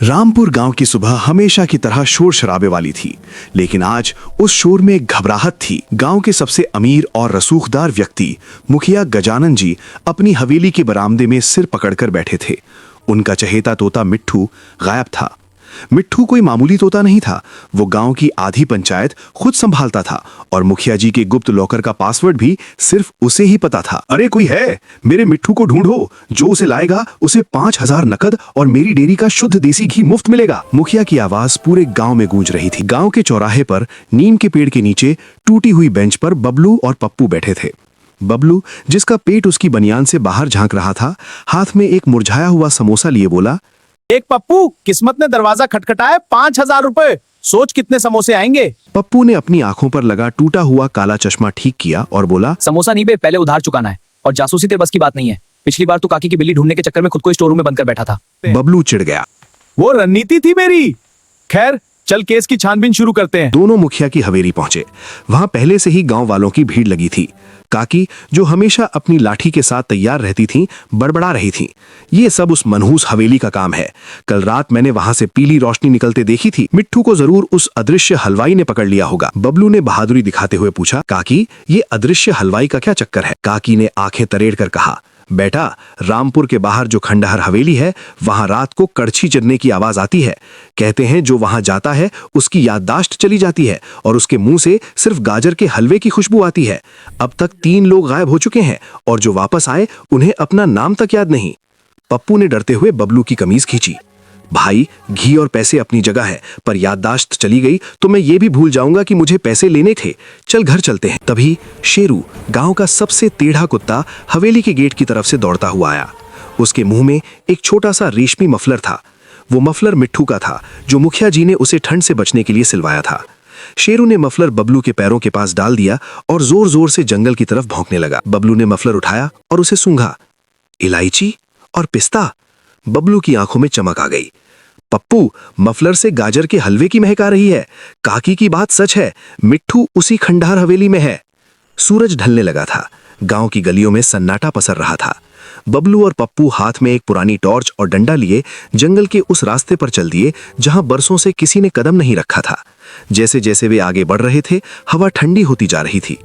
रामपुर गांव की सुबह हमेशा की तरह शोर शराबे वाली थी, लेकिन आज उस शोर में एक घबराहट थी। गांव के सबसे अमीर और रसूखदार व्यक्ति मुखिया गजानन जी अपनी हवेली के बरामदे में सिर पकड़कर बैठे थे। उनका चहेता तोता मिट्ठू गायब था। मिट्ठू कोई मामूली तोता नहीं था, वो गांव की आधी पंचायत खुद संभालता था और मुखिया जी के गुप्त लॉकर का पासवर्ड भी सिर्फ उसे ही पता था। अरे कोई है, मेरे मिट्ठू को ढूंढो, जो उसे लाएगा उसे 5,000 नकद और मेरी डेयरी का शुद्ध देसी घी मुफ्त मिलेगा। मुखिया की आवाज पूरे गांव में गूंज रही थी। गांव के चौराहे पर नीम के पेड़ के नीचे टूटी हुई बेंच पर बबलू और पप्पू बैठे थे। बबलू, जिसका पेट उसकी बनियान से बाहर झांक रहा था, हाथ में एक मुरझाया हुआ समोसा लिए बोला, एक पप्पू, किस्मत ने दरवाजा खटखटाया, 5,000 रुपए, सोच कितने समोसे आएंगे। पप्पू ने अपनी आंखों पर लगा टूटा हुआ काला चश्मा ठीक किया और बोला, समोसा नहीं बे, पहले उधार चुकाना है और जासूसी तेरे बस की बात नहीं है। पिछली बार तू काकी की बिल्ली ढूंढने के चक्कर में खुद को स्टोर रूम में बंद कर बैठा था। बबलू चिढ़ गया। वो रणनीति थी मेरी। खैर, चल केस की छानबीन शुरू करते हैं। दोनों मुखिया की हवेली पहुंचे। वहां पहले से ही गांव वालों की भीड़ लगी थी। काकी, जो हमेशा अपनी लाठी के साथ तैयार रहती थीं, बड़बड़ा रही थीं। ये सब उस मनहूस हवेली का काम है। कल रात मैंने वहां से पीली रोशनी निकलते देखी थी। मिट्ठू को जरूर उस अदृश्य हलवाई ने पकड़ लिया होगा। बबलू ने बहादुरी दिखाते हुए पूछा, काकी, ये अदृश्य हलवाई का क्या चक्कर है? काकी ने आंखें तरेड़ कर कहा, बेटा, रामपुर के बाहर जो खंडहर हवेली है, वहां रात को कड़छी चलने की आवाज आती है। कहते हैं जो वहां जाता है उसकी याददाश्त चली जाती है और उसके मुंह से सिर्फ गाजर के हलवे की खुशबू आती है। अब तक 3 लोग गायब हो चुके हैं और जो वापस आए उन्हें अपना नाम तक याद नहीं। पप्पू ने डरते हुए बबलू की कमीज खींची। भाई, घी और पैसे अपनी जगह है, पर याददाश्त चली गई तो मैं ये भी भूल जाऊंगा कि मुझे पैसे लेने थे। चल घर चलते हैं। तभी शेरू, गांव का सबसे टेढ़ा कुत्ता, हवेली के गेट की तरफ से दौड़ता हुआ आया। उसके मुंह में एक छोटा सा रेशमी मफलर था। वो मफलर मिट्ठू का था, जो मुखिया जी ने उसे ठंड से बचने के लिए सिलवाया था। शेरू ने मफलर बबलू के पैरों के पास डाल दिया और जोर जोर से जंगल की तरफ भौंकने लगा। बबलू ने मफलर उठाया और उसे सूंघा। इलायची और पिस्ता। बबलू की आंखों में चमक आ गई। पप्पू, मफलर से गाजर के हलवे की महक आ रही है। काकी की बात सच है, मिट्ठू उसी खंडहर हवेली में है। सूरज ढलने लगा था। गांव की गलियों में सन्नाटा पसर रहा था। बबलू और पप्पू हाथ में एक पुरानी टॉर्च और डंडा लिए जंगल के उस रास्ते पर चल दिए जहां बरसों से किसी ने कदम नहीं रखा था। जैसे जैसे वे आगे बढ़ रहे थे, हवा ठंडी होती जा रही थी।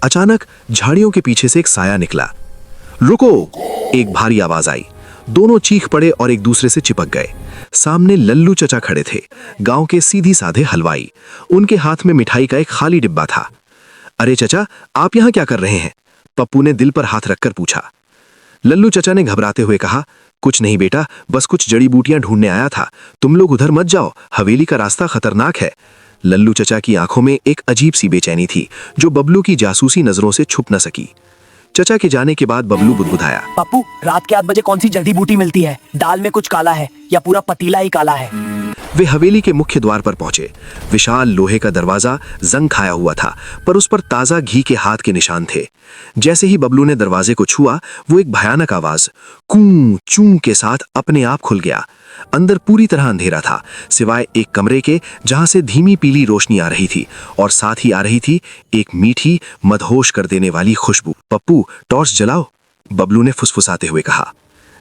अचानक झाड़ियों के पीछे से एक साया निकला। रुको! एक भारी आवाज आई। दोनों चीख पड़े और एक दूसरे से चिपक गए। सामने लल्लू चचा खड़े थे, गांव के सीधी साधे हलवाई। उनके हाथ में मिठाई का एक खाली डिब्बा था। अरे चचा, आप यहां क्या कर रहे हैं? पप्पू ने दिल पर हाथ रखकर पूछा। लल्लू चचा ने घबराते हुए कहा, कुछ नहीं बेटा, बस कुछ जड़ी बूटियां ढूंढने आया था। तुम लोग उधर मत जाओ, हवेली का रास्ता खतरनाक है। लल्लू चचा की आंखों में एक अजीब सी बेचैनी थी, जो बबलू की जासूसी नजरों से छुप न सकी। चचा के जाने के बाद बबलू बुदबुदाया, पप्पू, रात के 8 बजे कौन सी जड़ी बूटी मिलती है? दाल में कुछ काला है या पूरा पतीला ही काला है? वे हवेली के मुख्य द्वार पर पहुंचे। विशाल लोहे का दरवाजा जंग खाया हुआ था, पर उस पर ताजा घी के हाथ के निशान थे। जैसे ही बबलू ने दरवाजे को छुआ, वो एक भयानक आवाज कूं चूं के साथ अपने आप खुल गया। अंदर पूरी तरह अंधेरा था, सिवाय एक कमरे के जहां से धीमी पीली रोशनी आ रही थी और साथ ही आ रही थी एक मीठी, मदहोश कर देने वाली खुशबू। पप्पू, टॉर्च जलाओ, बबलू ने फुसफुसाते हुए कहा।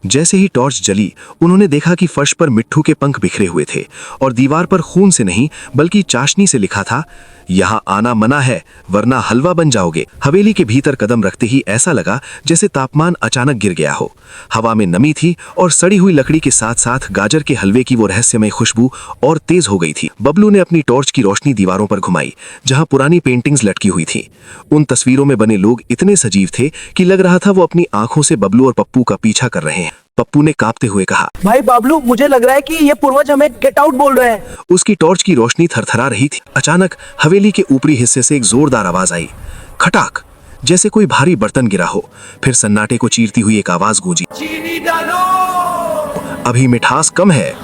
जैसे ही टॉर्च जली, उन्होंने देखा कि फर्श पर मिट्ठू के पंख बिखरे हुए थे और दीवार पर खून से नहीं बल्कि चाशनी से लिखा था, यहाँ आना मना है वरना हलवा बन जाओगे। हवेली के भीतर कदम रखते ही ऐसा लगा जैसे तापमान अचानक गिर गया हो। हवा में नमी थी और सड़ी हुई लकड़ी के साथ साथ गाजर के हलवे की वो रहस्यमय खुशबू और तेज हो गई थी। बबलू ने अपनी टॉर्च की रोशनी दीवारों पर घुमाई, जहां पुरानी पेंटिंग्स लटकी हुई थी। उन तस्वीरों में बने लोग इतने सजीव थे कि लग रहा था वो अपनी आंखों से बबलू और पप्पू का पीछा कर रहे हैं। पप्पू ने कांपते हुए कहा, भाई बाबलू, मुझे लग रहा है कि ये पूर्वज हमें गेट आउट बोल रहे हैं। उसकी टॉर्च की रोशनी थरथरा रही थी। अचानक हवेली के ऊपरी हिस्से से एक जोरदार आवाज आई, खटाक, जैसे कोई भारी बर्तन गिरा हो। फिर सन्नाटे को चीरती हुई एक आवाज गूंजी, चीनी डालो। अभी मिठास कम है।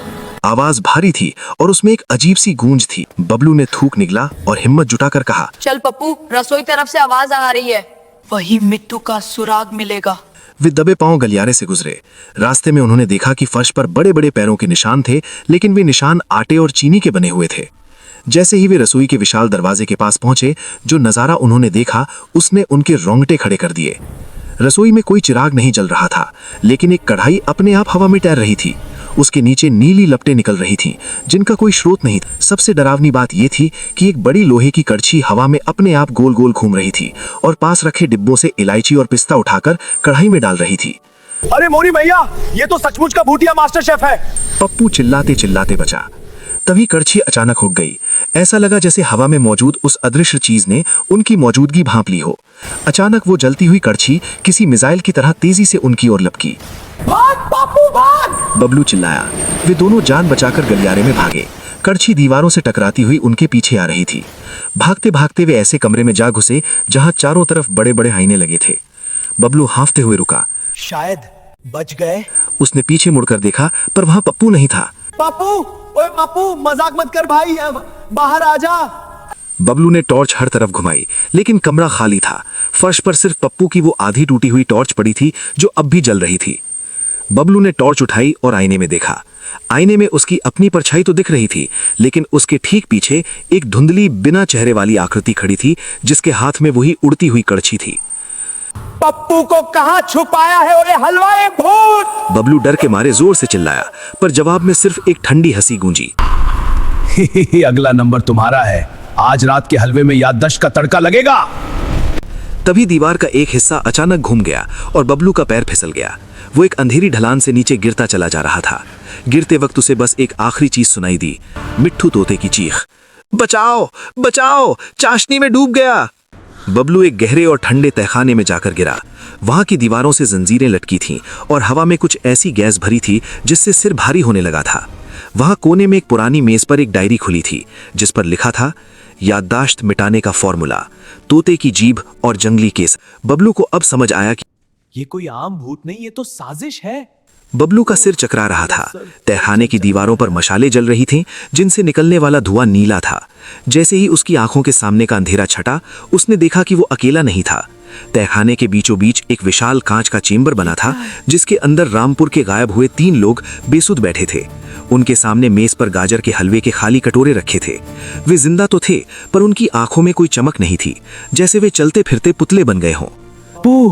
आवाज भारी थी और उसमें एक अजीब सी गूंज थी। बबलू ने थूक निगला और हिम्मत जुटाकर कहा, चल पप्पू, रसोई तरफ से आवाज आ रही है। वही मिट्टू का सुराग मिलेगा। वे दबे पांव गलियारे से गुजरे। रास्ते में उन्होंने देखा कि फर्श पर बड़े बड़े पैरों के निशान थे, लेकिन वे निशान आटे और चीनी के बने हुए थे। जैसे ही वे रसोई के विशाल दरवाजे के पास पहुंचे, जो नजारा उन्होंने देखा उसने उनके रोंगटे खड़े कर दिए। रसोई में कोई चिराग नहीं जल रहा था, लेकिन एक कढ़ाई अपने आप हवा में तैर रही थी। उसके नीचे नीली लपटें निकल रही थीं, जिनका कोई स्रोत नहीं था। सबसे डरावनी बात यह थी कि एक बड़ी लोहे की कड़छी हवा में अपने आप गोल गोल घूम रही थी और पास रखे डिब्बों से इलायची और पिस्ता उठाकर कढ़ाई में डाल रही थी। अरे मोनी भैया, ये तो सचमुच का भूतिया मास्टर शेफ है। पप्पू चिल्लाते चिल्लाते बचा। तभी कड़छी अचानक हुक गई। ऐसा लगा जैसे हवा में मौजूद उस अदृश्य चीज ने उनकी मौजूदगी भांप ली हो। अचानक वो जलती हुई कड़छी किसी मिसाइल की तरह तेजी से उनकी ओर लपकी। भाग पापू भाग! बबलू चिल्लाया। वे दोनों जान बचाकर गलियारे में भागे। कड़छी दीवारों से टकराती हुई उनके पीछे आ रही थी। भागते भागते वे ऐसे कमरे में जा घुसे जहां चारों तरफ बड़े बड़े आईने लगे थे। बबलू हांफते हुए रुका। शायद बच गए। उसने पीछे मुड़कर देखा, पर वहां पप्पू नहीं था। पापू, ओए पापू, मजाक मत कर भाई, बाहर आ जा। बबलू ने टॉर्च हर तरफ घुमाई, लेकिन कमरा खाली था। फर्श पर सिर्फ पप्पू की वो आधी टूटी हुई टॉर्च पड़ी थी जो अब भी जल रही थी। बबलू ने टॉर्च उठाई और आईने में देखा। आईने में उसकी अपनी परछाई तो दिख रही थी, लेकिन उसके ठीक पीछे एक धुंधली बिना चेहरे वाली आकृति खड़ी थी, जिसके हाथ में वही उड़ती हुई कड़छी थी। पप्पू को कहां छुपाया है ओए हलवाए भूत? बबलू डर के मारे जोर से चिल्लाया, पर जवाब में सिर्फ एक ठंडी हंसी गूंजी। अगला नंबर तुम्हारा है। आज रात के हलवे में याददाश्त का तड़का लगेगा। तभी दीवार का एक हिस्सा अचानक घूम गया और बबलू का पैर फिसल गया। वो एक अंधेरी ढलान से नीचे गिरता चला जा रहा था। गिरते वक्त उसे बस एक आखिरी चीज सुनाई दी, मिट्ठू तोते की चीख, बचाओ बचाओ, चाशनी में डूब गया। बबलू एक गहरे और ठंडे तहखाने में जाकर गिरा। वहां की दीवारों से जंजीरें लटकी थीं और हवा में कुछ ऐसी गैस भरी थी जिससे सिर भारी होने लगा था। वहां कोने में एक पुरानी मेज पर एक डायरी खुली थी, जिस पर लिखा था, याददाश्त मिटाने का फॉर्मूला, तोते की जीभ और जंगली केस। बबलू को अब समझ आया कि ये कोई आम भूत नहीं, ये तो साजिश है। बबलू का सिर चकरा रहा था। तहखाने की दीवारों पर मशालें जल रही थीं, जिनसे निकलने वाला धुआं नीला था। जैसे ही उसकी आंखों के सामने का अंधेरा छटा, उसने देखा कि वो अकेला नहीं था। तहखाने के बीचों बीच एक विशाल कांच का चेंबर बना था, जिसके अंदर रामपुर के गायब हुए 3 लोग बेसुध बैठे थे। उनके सामने मेज पर गाजर के हलवे के खाली कटोरे रखे थे। वे जिंदा तो थे, पर उनकी आंखों में कोई चमक नहीं थी, जैसे वे चलते फिरते पुतले बन गए हों। पू,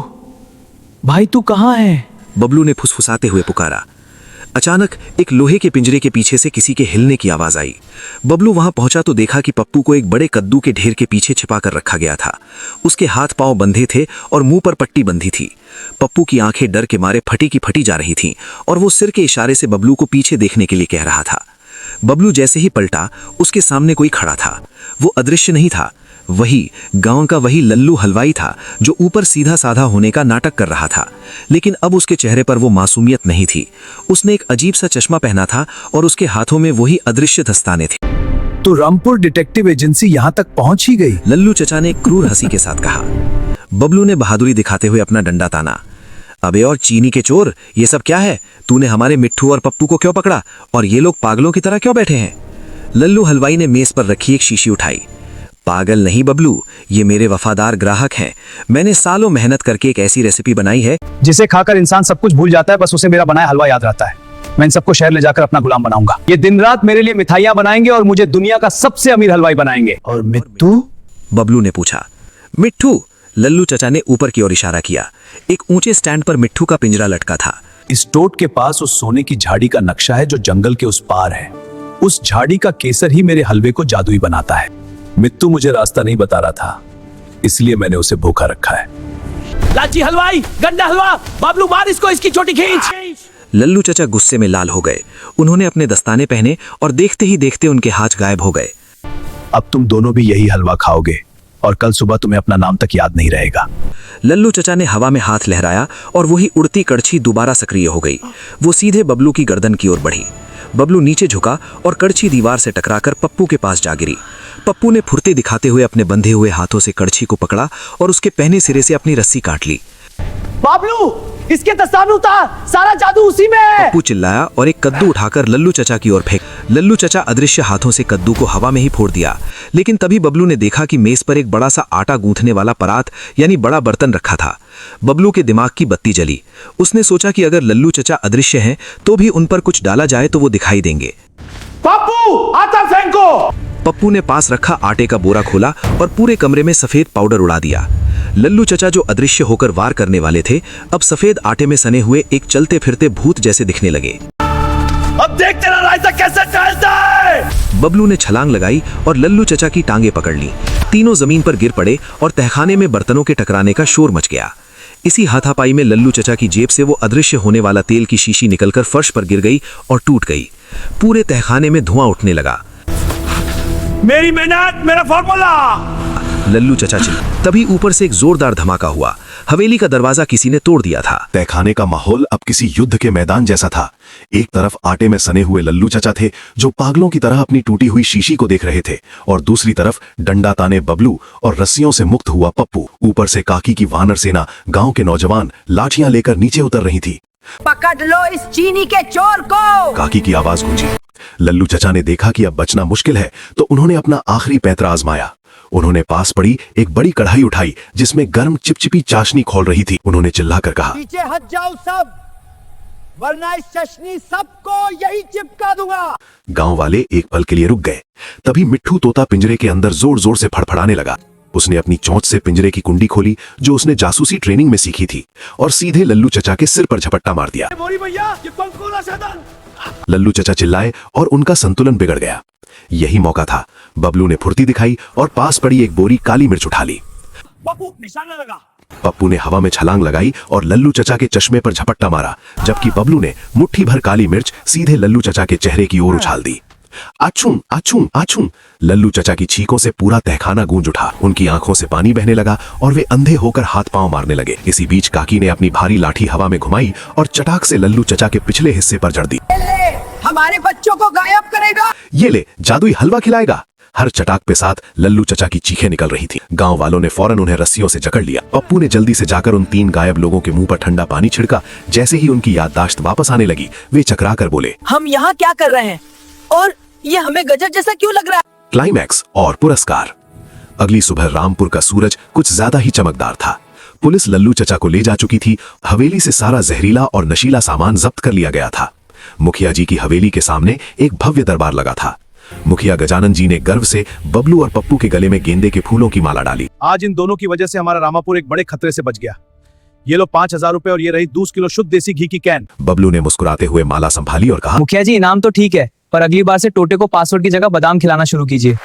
भाई तू कहाँ है? बबलू ने फुसफुसाते हुए पुकारा। अचानक एक लोहे के पिंजरे के पीछे से किसी के हिलने की आवाज आई। बबलू वहां पहुंचा तो देखा कि पप्पू को एक बड़े कद्दू के ढेर के पीछे छिपा कर रखा गया था। उसके हाथ पांव बंधे थे और मुंह पर पट्टी बंधी थी। पप्पू की आंखें डर के मारे फटी की फटी जा रही थीं और वो सिर के इशारे से बबलू को पीछे देखने के लिए कह रहा था। बबलू जैसे ही पलटा, उसके सामने कोई खड़ा था। वो अदृश्य नहीं था, वही गांव का वही लल्लू हलवाई था जो ऊपर सीधा साधा होने का नाटक कर रहा था, लेकिन अब उसके चेहरे पर वो मासूमियत नहीं थी। उसने एक अजीब सा चश्मा पहना था और उसके हाथों में वही अदृश्य दस्ताने थे। तो रामपुर डिटेक्टिव एजेंसी यहाँ तक पहुंच ही गई। लल्लू चचा ने क्रूर हंसी के साथ कहा। बबलू ने बहादुरी दिखाते हुए अपना डंडा ताना। अबे और चीनी के चोर, ये सब क्या है? तूने हमारे मिट्ठू और पप्पू को क्यों पकड़ा और ये लोग पागलों की तरह क्यों बैठे हैं? लल्लू हलवाई ने मेज पर रखी एक शीशी उठाई। पागल नहीं बबलू, ये मेरे वफादार ग्राहक हैं। मैंने सालों मेहनत करके एक ऐसी रेसिपी बनाई है जिसे खाकर इंसान सब कुछ भूल जाता है, बस उसे मेरा बनाया हलवा याद रहता है। मैं इन सबको शहर ले जाकर अपना गुलाम बनाऊंगा। ये दिन रात मेरे लिए मिठाइयां बनाएंगे और मुझे दुनिया का सबसे अमीर हलवाई बनाएंगे। और मिट्टू? बबलू ने पूछा। मिट्ठू? लल्लू चचा ने ऊपर की ओर इशारा किया। एक ऊंचे स्टैंड पर मिट्ठू का पिंजरा लटका था। इस टोट के पास उस सोने की झाड़ी का नक्शा है जो जंगल के उस पार है। उस झाड़ी का केसर ही मेरे हलवे को जादुई बनाता है। मिट्टू मुझे रास्ता नहीं बता रहा था, इसलिए मैंने उसे भूखा रखा है। लाची हलवाई, गंडा हलवा, बबलू मार इसको, इसकी छोटी खींच। लल्लू चचा गुस्से में लाल हो गए। उन्होंने अपने दस्ताने पहने और देखते ही देखते उनके हाथ गायब हो गए। अब तुम दोनों भी यही हलवा खाओगे और कल सुबह तुम्हें अपना नाम तक याद नहीं रहेगा। लल्लू चचा ने हवा में हाथ लहराया और वही उड़ती कड़छी दोबारा सक्रिय हो गई। वो सीधे बबलू की गर्दन की ओर बढ़ी। बबलू नीचे झुका और कड़छी दीवार से टकराकर पप्पू के पास जा गिरी। पप्पू ने फुर्ती दिखाते हुए अपने बंधे हुए हाथों से कड़छी को पकड़ा और उसके पहने सिरे से अपनी रस्सी काट ली। बबलू, इसके दस्ताने उतार, सारा जादू उसी में है। पप्पू चिल्लाया और एक कद्दू उठाकर लल्लू चचा की ओर फेंक। लल्लू चचा अदृश्य हाथों से कद्दू को हवा में ही फोड़ दिया, लेकिन तभी बबलू ने देखा कि मेज पर एक बड़ा सा आटा गूंथने वाला परात यानी बड़ा बर्तन रखा था। बबलू के दिमाग की बत्ती जली। उसने सोचा कि अगर लल्लू चचा अदृश्य हैं तो भी उन पर कुछ डाला जाए तो वो दिखाई देंगे। पप्पू, आटा फेंको। पप्पू ने पास रखा आटे का बोरा खोला और पूरे कमरे में सफेद पाउडर उड़ा दिया। लल्लू चचा जो अदृश्य होकर वार करने वाले थे अब सफेद आटे में सने हुए एक चलते फिरते भूत जैसे दिखने लगे। अब देख तेरा रायता कैसे टहलता है। बबलू ने छलांग लगाई और लल्लू चचा की टांगे पकड़ ली। तीनों जमीन पर गिर पड़े और तहखाने में बर्तनों के टकराने का शोर मच गया। इसी हाथापाई में लल्लू चचा की जेब से वो अदृश्य होने वाला तेल की शीशी निकलकर फर्श पर गिर गई और टूट गई। पूरे तहखाने में धुआं उठने लगा। मेरी मेहनत, मेरा फॉर्मूला। लल्लू चचा चिल्लाए। तभी ऊपर से एक जोरदार धमाका हुआ। हवेली का दरवाजा किसी ने तोड़ दिया था। तहखाने का माहौल अब किसी युद्ध के मैदान जैसा था। एक तरफ आटे में सने हुए लल्लू चचा थे जो पागलों की तरह अपनी टूटी हुई शीशी को देख रहे थे, और दूसरी तरफ डंडा ताने बबलू और रस्सियों से मुक्त हुआ पप्पू। ऊपर से काकी की वानर सेना, गांव के नौजवान लाठियां लेकर नीचे उतर रही थी। पकड़ लो इस चीनी के चोर को। काकी की आवाज गूंजी। लल्लू चचा ने देखा कि अब बचना मुश्किल है, तो उन्होंने अपना आखिरी पैंतरा आजमाया। उन्होंने पास पड़ी एक बड़ी कढ़ाई उठाई जिसमें गर्म चिपचिपी चाशनी खोल रही थी। उन्होंने चिल्लाकर कहा, पीछे हट जाओ सब, वरना इस चाशनी सबको यही चिपका दूंगा। गांव वाले एक पल के लिए रुक गए। तभी मिट्ठू तोता पिंजरे के अंदर जोर जोर से फड़फड़ाने लगा। उसने अपनी चोंच से पिंजरे की कुंडी खोली जो उसने जासूसी ट्रेनिंग में सीखी थी, और सीधे लल्लू चचा के सिर पर झपट्टा मार दिया। लल्लू चचा चिल्लाए और उनका संतुलन बिगड़ गया। यही मौका था। बबलू ने फुर्ती दिखाई और पास पड़ी एक बोरी काली मिर्च उठा ली। पप्पू निशाना लगा। पप्पू ने हवा में छलांग लगाई और लल्लू चचा के चश्मे पर झपट्टा मारा, जबकि बबलू ने मुट्ठी भर काली मिर्च सीधे लल्लू चचा के चेहरे की ओर उछाल दी। आछूं आछूं आछूं। लल्लू चचा की चीखों से पूरा तहखाना गूंज उठा। उनकी आंखों से पानी बहने लगा और वे अंधे होकर हाथ पांव मारने लगे। इसी बीच काकी ने अपनी भारी लाठी हवा में घुमाई और चटाक से लल्लू चचा के पिछले हिस्से पर जड़ दी। हमारे बच्चों को गायब करेगा। ये ले, जादुई हलवा खिलाएगा। हर चटाक पे साथ लल्लू चचा की चीखें निकल रही थी। गांव वालों ने फौरन उन्हें रस्सियों से जकड़ लिया। पप्पू ने जल्दी से जाकर उन 3 गायब लोगों के मुंह पर ठंडा पानी छिड़का। जैसे ही उनकी याददाश्त वापस आने लगी, वे चकरा कर बोले, हम यहाँ क्या कर रहे हैं और ये हमें गजब जैसा क्यों लग रहा है? क्लाइमैक्स और पुरस्कार। अगली सुबह रामपुर का सूरज कुछ ज्यादा ही चमकदार था। पुलिस लल्लू चचा को ले जा चुकी थी। हवेली से सारा जहरीला और नशीला सामान जब्त कर लिया गया था। मुखिया जी की हवेली के सामने एक भव्य दरबार लगा था। मुखिया गजानन जी ने गर्व से बबलू और पप्पू के गले में गेंदे के फूलों की माला डाली। आज इन दोनों की वजह से हमारा रामापुर एक बड़े खतरे से बच गया। ये लो 5000 रुपए और ये रही 2 किलो शुद्ध देसी घी की कैन। बबलू ने मुस्कुराते हुए माला संभाली और कहा, मुखिया जी इनाम तो ठीक है, पर अगली बार से टोटे को पासवर्ड की जगह बादाम खिलाना शुरू कीजिए।